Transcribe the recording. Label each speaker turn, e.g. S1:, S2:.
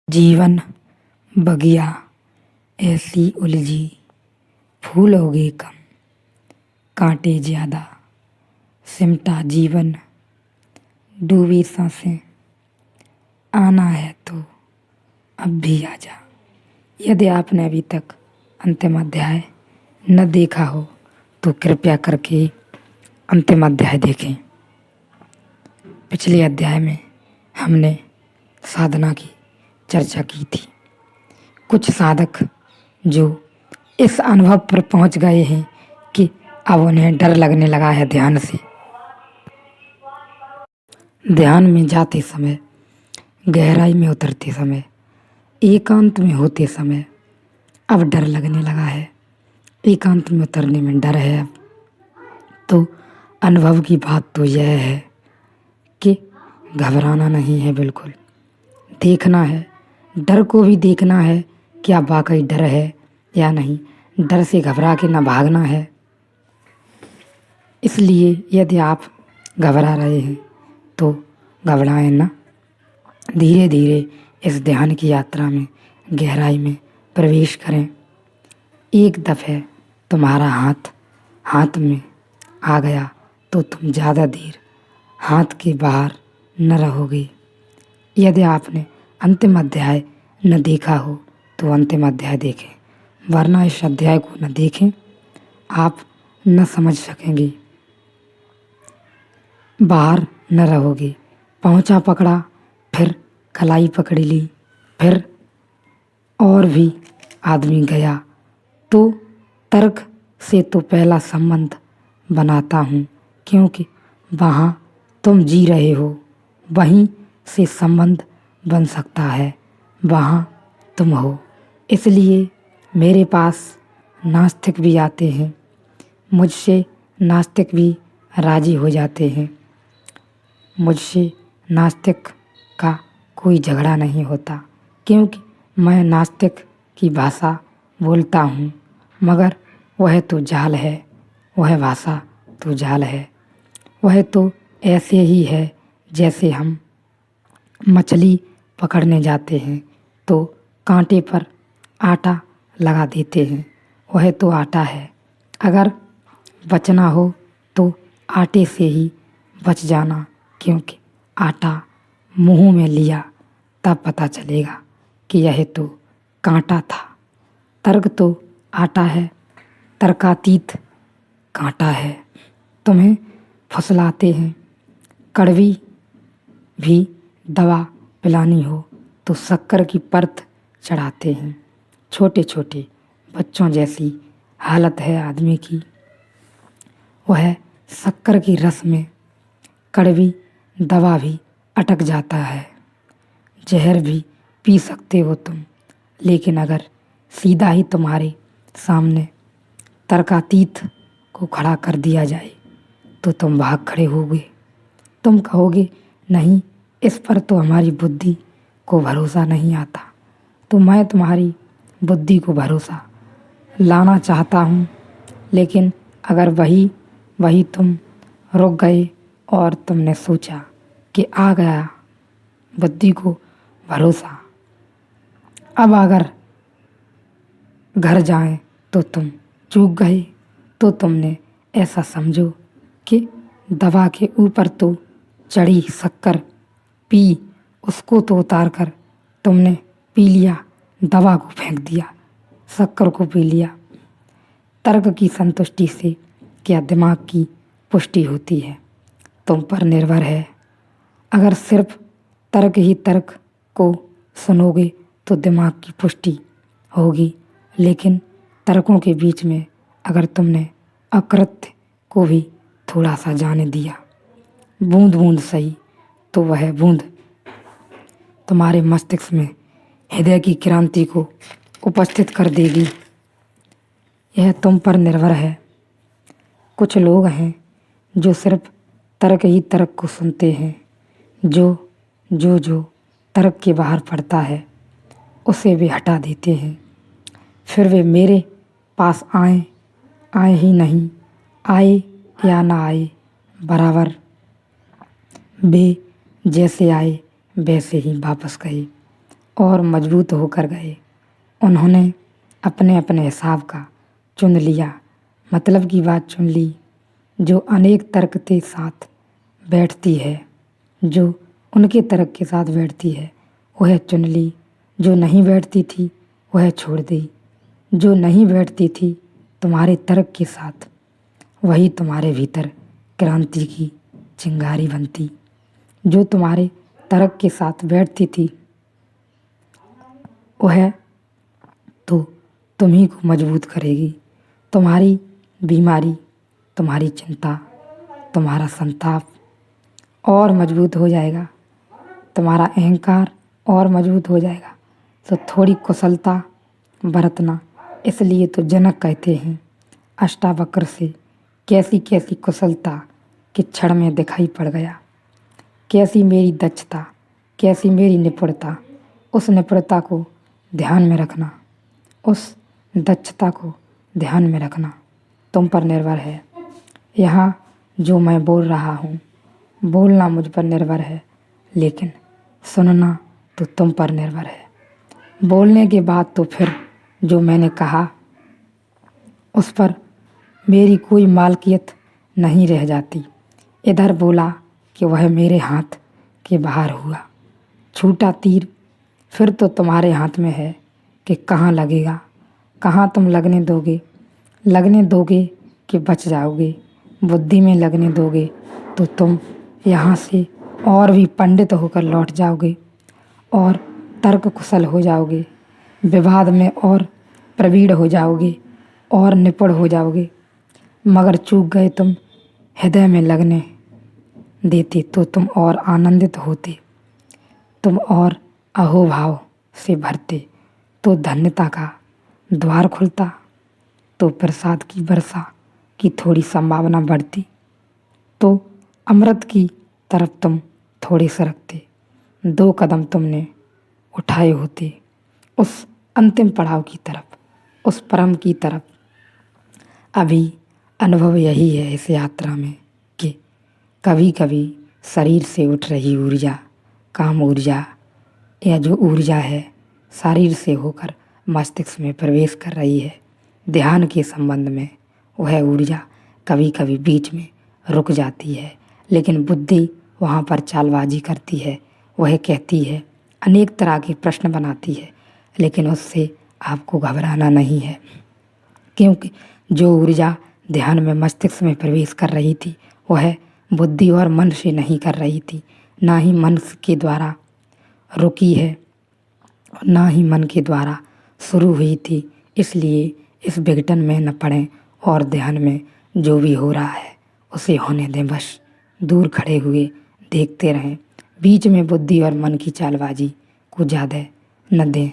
S1: जीवन बगिया ऐसी उलझी, फूल हो गए कम, कांटे ज्यादा, सिमटा जीवन, डूबी सांसें, आना है तो अब भी आजा। यदि आपने अभी तक अंतिम अध्याय न देखा हो तो कृपया करके अंतिम अध्याय देखें। पिछले अध्याय में हमने साधना की चर्चा की थी। कुछ साधक जो इस अनुभव पर पहुंच गए हैं कि अब उन्हें डर लगने लगा है ध्यान से। ध्यान में जाते समय, गहराई में उतरते समय, एकांत में होते समय अब डर लगने लगा है। एकांत में उतरने में डर है। अब तो अनुभव की बात तो यह है कि घबराना नहीं है, बिल्कुल देखना है। डर को भी देखना है क्या वाकई डर है या नहीं। डर से घबरा के ना भागना है। इसलिए यदि आप घबरा रहे हैं तो घबराएं ना। धीरे धीरे इस ध्यान की यात्रा में गहराई में प्रवेश करें। एक दफ़े तुम्हारा हाथ में आ गया तो तुम ज़्यादा देर हाथ के बाहर न रहोगे। यदि आपने अंतिम अध्याय न देखा हो तो अंतिम अध्याय देखें, वरना इस अध्याय को न देखें आप न समझ सकेंगे, बाहर न रहोगे। पहुँचा पकड़ा, फिर कलाई पकड़ी ली, फिर और भी आदमी गया तो तर्क से तो पहला संबंध बनाता हूँ, क्योंकि वहाँ तुम जी रहे हो, वहीं से संबंध बन सकता है। वहाँ तुम हो। इसलिए मेरे पास नास्तिक भी आते हैं, मुझसे नास्तिक भी राजी हो जाते हैं। मुझसे नास्तिक का कोई झगड़ा नहीं होता, क्योंकि मैं नास्तिक की भाषा बोलता हूँ। मगर वह तो जाल है, वह भाषा तो जाल है। वह तो ऐसे ही है जैसे हम मछली पकड़ने जाते हैं तो कांटे पर आटा लगा देते हैं। वह तो आटा है। अगर बचना हो तो आटे से ही बच जाना, क्योंकि आटा मुंह में लिया तब पता चलेगा कि यह तो कांटा था। तर्क तो आटा है, तर्कातीत कांटा है। तुम्हें फुसलाते हैं। कड़वी भी दवा पिलानी हो तो शक्कर की परत चढ़ाते हैं। छोटे छोटे बच्चों जैसी हालत है आदमी की। वह शक्कर की रस में कड़वी दवा भी अटक जाता है। जहर भी पी सकते हो तुम, लेकिन अगर सीधा ही तुम्हारे सामने तर्कातीत को खड़ा कर दिया जाए तो तुम भाग खड़े होगे। तुम कहोगे नहीं, इस पर तो हमारी बुद्धि को भरोसा नहीं आता। तो मैं तुम्हारी बुद्धि को भरोसा लाना चाहता हूँ, लेकिन अगर वही तुम रुक गए और तुमने सोचा कि आ गया बुद्धि को भरोसा, अब अगर घर जाएं तो तुम चूक गए। तो तुमने ऐसा समझो कि दवा के ऊपर तो चढ़ी शक्कर पी, उसको तो उतार कर तुमने पी लिया, दवा को फेंक दिया, शक्कर को पी लिया। तर्क की संतुष्टि से क्या दिमाग की पुष्टि होती है, तुम पर निर्भर है। अगर सिर्फ तर्क ही तर्क को सुनोगे तो दिमाग की पुष्टि होगी, लेकिन तर्कों के बीच में अगर तुमने अकृत्य को भी थोड़ा सा जाने दिया, बूंद बूंद सही, तो वह बूंद तुम्हारे मस्तिष्क में हृदय की क्रांति को उपस्थित कर देगी। यह तुम पर निर्भर है। कुछ लोग हैं जो सिर्फ तर्क ही तर्क को सुनते हैं। जो तर्क के बाहर पड़ता है उसे वे हटा देते हैं। फिर वे मेरे पास आए ही नहीं, आए या ना आए बराबर, वे जैसे आए वैसे ही वापस गए। और मजबूत होकर गए। उन्होंने अपने अपने हिसाब का चुन लिया, मतलब की बात चुन ली। जो अनेक तर्क के साथ बैठती है, जो उनके तर्क के साथ बैठती है, वह चुन ली। जो नहीं बैठती थी वह छोड़ दी। जो नहीं बैठती थी तुम्हारे तर्क के साथ, वही तुम्हारे भीतर क्रांति की चिंगारी बनती। जो तुम्हारे तर्क के साथ बैठती थी वह तो तुम्ही को मजबूत करेगी। तुम्हारी बीमारी, तुम्हारी चिंता, तुम्हारा संताप और मजबूत हो जाएगा। तुम्हारा अहंकार और मजबूत हो जाएगा। तो थोड़ी कुशलता बरतना। इसलिए तो जनक कहते हैं अष्टावक्र से, कैसी कैसी कुशलता कि क्षण में दिखाई पड़ गया। कैसी मेरी दक्षता, कैसी मेरी निपुणता। उस निपुणता को ध्यान में रखना, उस दक्षता को ध्यान में रखना तुम पर निर्भर है। यहाँ जो मैं बोल रहा हूँ, बोलना मुझ पर निर्भर है, लेकिन सुनना तो तुम पर निर्भर है। बोलने के बाद तो फिर जो मैंने कहा उस पर मेरी कोई मालकियत नहीं रह जाती। इधर बोला कि वह मेरे हाथ के बाहर हुआ। छूटा तीर फिर तो तुम्हारे हाथ में है कि कहाँ लगेगा, कहाँ तुम लगने दोगे। लगने दोगे कि बच जाओगे। बुद्धि में लगने दोगे तो तुम यहाँ से और भी पंडित होकर लौट जाओगे और तर्क कुशल हो जाओगे। विवाद में और प्रवीण हो जाओगे और निपुण हो जाओगे। मगर चूक गए तुम हृदय में लगने देते तो तुम और आनंदित होते, तुम और अहोभाव से भरते तो धन्यता का द्वार खुलता, तो प्रसाद की वर्षा की थोड़ी संभावना बढ़ती, तो अमृत की तरफ तुम थोड़े सरकते। 2 कदम तुमने उठाए होते उस अंतिम पड़ाव की तरफ, उस परम की तरफ। अभी अनुभव यही है इस यात्रा में कि कभी कभी शरीर से उठ रही ऊर्जा, काम ऊर्जा, या जो ऊर्जा है शरीर से होकर मस्तिष्क में प्रवेश कर रही है ध्यान के संबंध में, वह ऊर्जा कभी कभी बीच में रुक जाती है। लेकिन बुद्धि वहाँ पर चालबाजी करती है। वह कहती है, अनेक तरह के प्रश्न बनाती है, लेकिन उससे आपको घबराना नहीं है, क्योंकि जो ऊर्जा ध्यान में मस्तिष्क में प्रवेश कर रही थी वह बुद्धि और मन से नहीं कर रही थी, ना ही मन के द्वारा रुकी है और ना ही मन के द्वारा शुरू हुई थी। इसलिए इस विघटन में न पड़ें और ध्यान में जो भी हो रहा है उसे होने दें। बस दूर खड़े हुए देखते रहें, बीच में बुद्धि और मन की चालबाजी को ज़्यादा न दें।